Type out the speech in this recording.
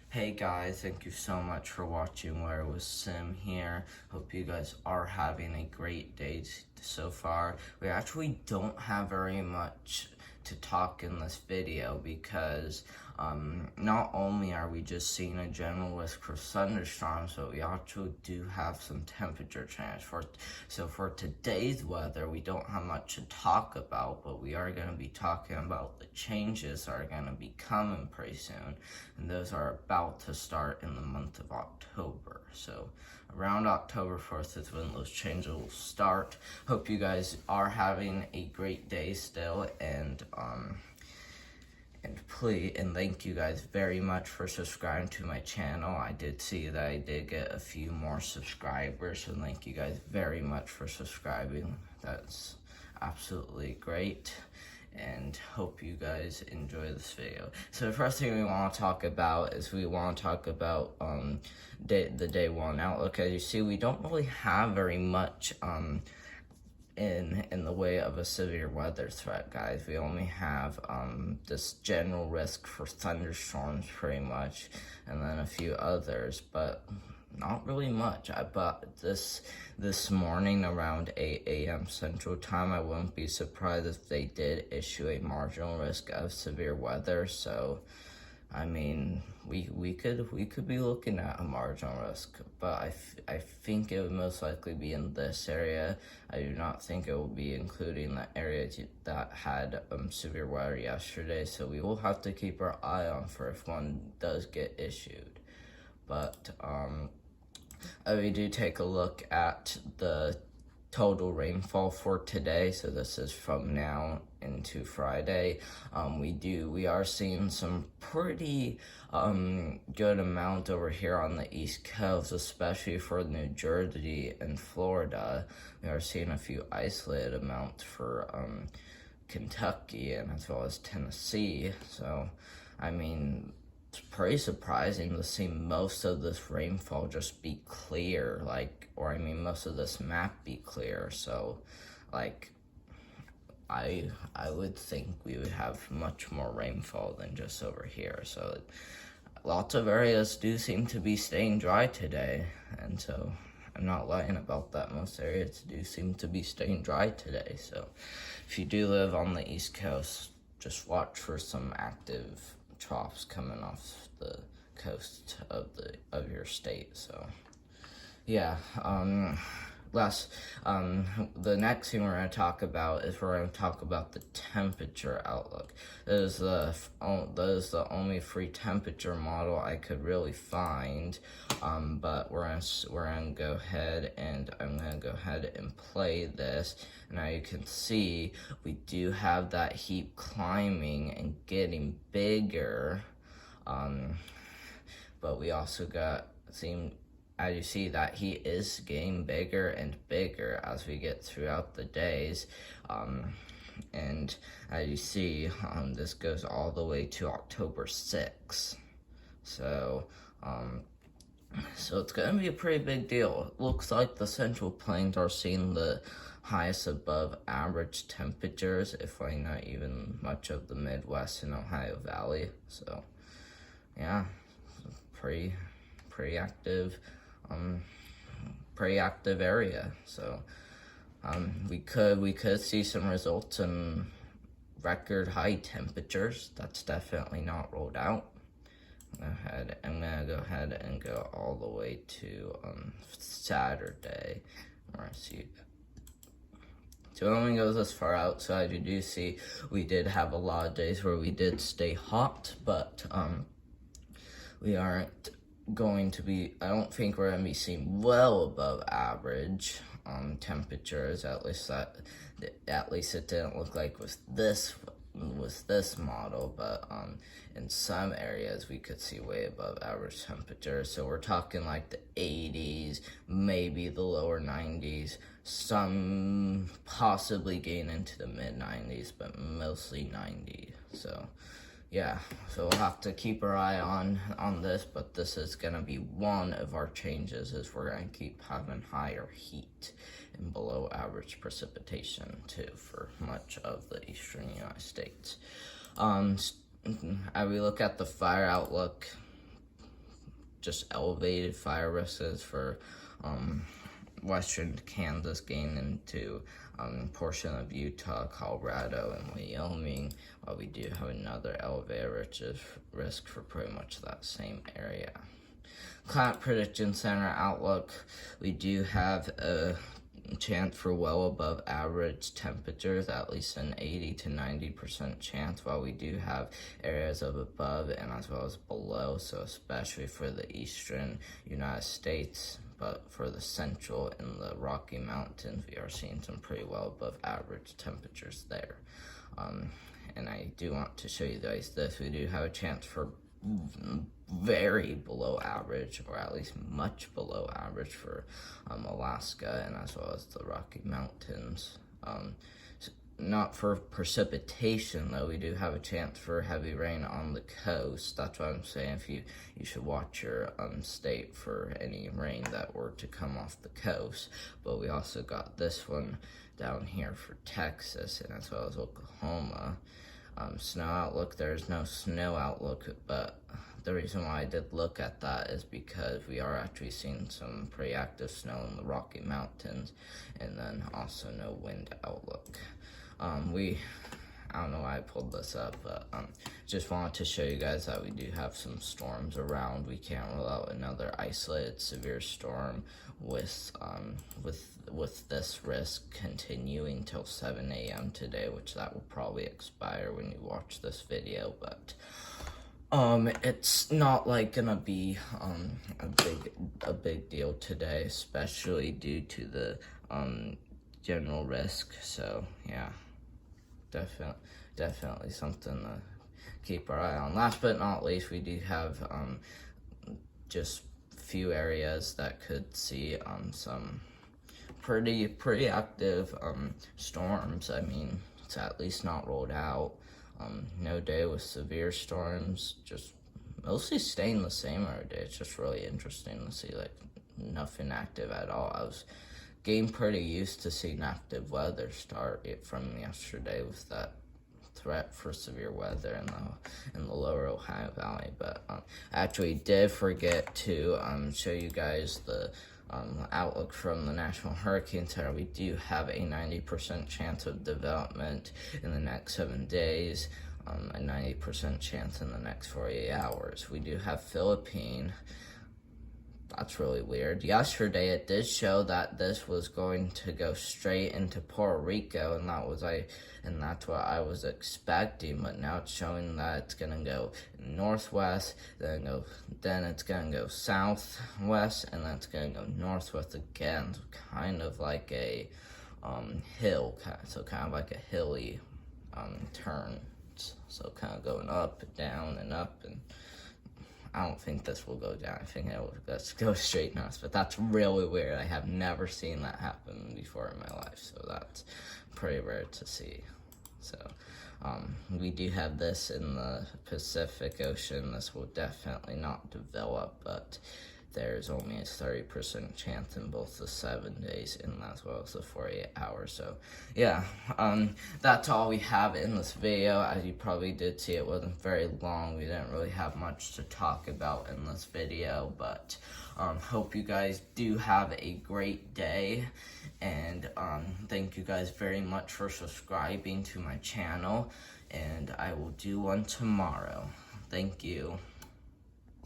Hey guys, thank you so much for watching Where Was Sim here. Hope you guys are having a great day so far. We actually don't have very much to talk in this video because not only are we just seeing a general risk for thunderstorms, but we actually do have some temperature change. So for today's weather, we don't have much to talk about, but we are going to be talking about the changes that are going to be coming pretty soon, and those are about to start in the month of October. So around October 1st is when those changes will start. Hope you guys are having a great day still, and thank you guys very much for subscribing to my channel. I did see that I did get a few more subscribers, so thank you guys very much for subscribing. That's absolutely great, and hope you guys enjoy this video. So the first thing we want to talk about is the day one outlook. As you see, we don't really have very much in the way of a severe weather threat, guys. We only have this general risk for thunderstorms pretty much, and then a few others, but not really much. But this morning around 8 a.m. Central Time, I wouldn't be surprised if they did issue a marginal risk of severe weather. So I mean, we could be looking at a marginal risk, but I think it would most likely be in this area. I do not think it will be including the areas that had severe weather yesterday. So we will have to keep our eye on for if one does get issued. But we do take a look at the total rainfall for today, so this is from now into Friday. We are seeing some pretty good amount over here on the East Coast, especially for New Jersey and Florida. We are seeing a few isolated amounts for Kentucky and as well as Tennessee. So I mean, it's pretty surprising to see most of this rainfall just be clear, most of this map be clear. So, I would think we would have much more rainfall than just over here. So, lots of areas do seem to be staying dry today, and so I'm not lying about that. Most areas do seem to be staying dry today. So, if you do live on the East Coast, just watch for some active troughs coming off the coast of your state. So yeah, the next thing we're going to talk about is the temperature outlook. That is the only free temperature model I could really find, but we're gonna go ahead and I'm gonna go ahead and play this. Now you can see we do have that heat climbing and getting bigger, but we also as you see, that heat is getting bigger and bigger as we get throughout the days. And as you see, this goes all the way to October 6th. So it's going to be a pretty big deal. It looks like the Central Plains are seeing the highest above average temperatures, if not even much of the Midwest and Ohio Valley. So yeah, pretty active. Pretty active area. So we could see some results in record high temperatures. That's definitely not ruled out. I'm gonna go ahead and go all the way to Saturday. Where I see so it only goes this far outside. You do see we did have a lot of days where we did stay hot, but we aren't going to be, I don't think we're going to be seeing well above average temperatures, at least it didn't look like with this model, but in some areas we could see way above average temperatures. So we're talking like the 80s, maybe the lower 90s, some possibly getting into the mid 90s, but mostly 90. So yeah, so we'll have to keep our eye on this, but this is going to be one of our changes, is we're going to keep having higher heat and below average precipitation too for much of the eastern United States. As we look at the fire outlook, just elevated fire risks for western Kansas getting into portion of Utah, Colorado, and Wyoming, while we do have another elevated risk for pretty much that same area. Climate Prediction Center outlook, we do have a chance for well above average temperatures, at least an 80 to 90% chance, while we do have areas of above and as well as below, so especially for the eastern United States, but for the central and the Rocky Mountains, we are seeing some pretty well above average temperatures there. And I do want to show you guys this. We do have a chance for very below average, or at least much below average for Alaska and as well as the Rocky Mountains. Not for precipitation though, we do have a chance for heavy rain on the coast. That's what I'm saying, if you should watch your state for any rain that were to come off the coast. But we also got this one down here for Texas and as well as Oklahoma. Snow outlook, there's no snow outlook, but the reason why I did look at that is because we are actually seeing some pretty active snow in the Rocky Mountains, and then also no wind outlook. I don't know why I pulled this up, but just wanted to show you guys that we do have some storms around. We can't rule out another isolated severe storm with this risk continuing till 7 a.m. today, which that will probably expire when you watch this video, but it's not like gonna be a big deal today, especially due to the general risk. So yeah, definitely something to keep our eye on. Last but not least, we do have just few areas that could see some pretty active storms. I mean, it's at least not ruled out. No day with severe storms, just mostly staying the same every day. It's just really interesting to see like nothing active at all. I was getting pretty used to seeing active weather start from yesterday with that threat for severe weather in the lower Ohio Valley. But I actually did forget to show you guys the outlook from the National Hurricane Center. We do have a 90% chance of development in the next 7 days, a 90% chance in the next 48 hours. We do have Philippine. That's really weird. Yesterday it did show that this was going to go straight into Puerto Rico, and that's what I was expecting, but now it's showing that it's gonna go northwest, then it's gonna go southwest, and then it's gonna go northwest again, kind of like a hill, so kind of like a hilly turn, so kind of going up and down and up, and I don't think this will go down. I think it will just go straight north, but that's really weird. I have never seen that happen before in my life, so that's pretty rare to see. So we do have this in the Pacific Ocean. This will definitely not develop, but there's only a 30% chance in both the 7 days and as well as the 48 hours. So yeah, that's all we have in this video. As you probably did see, it wasn't very long. We didn't really have much to talk about in this video, but hope you guys do have a great day, and thank you guys very much for subscribing to my channel, and I will do one tomorrow. Thank you.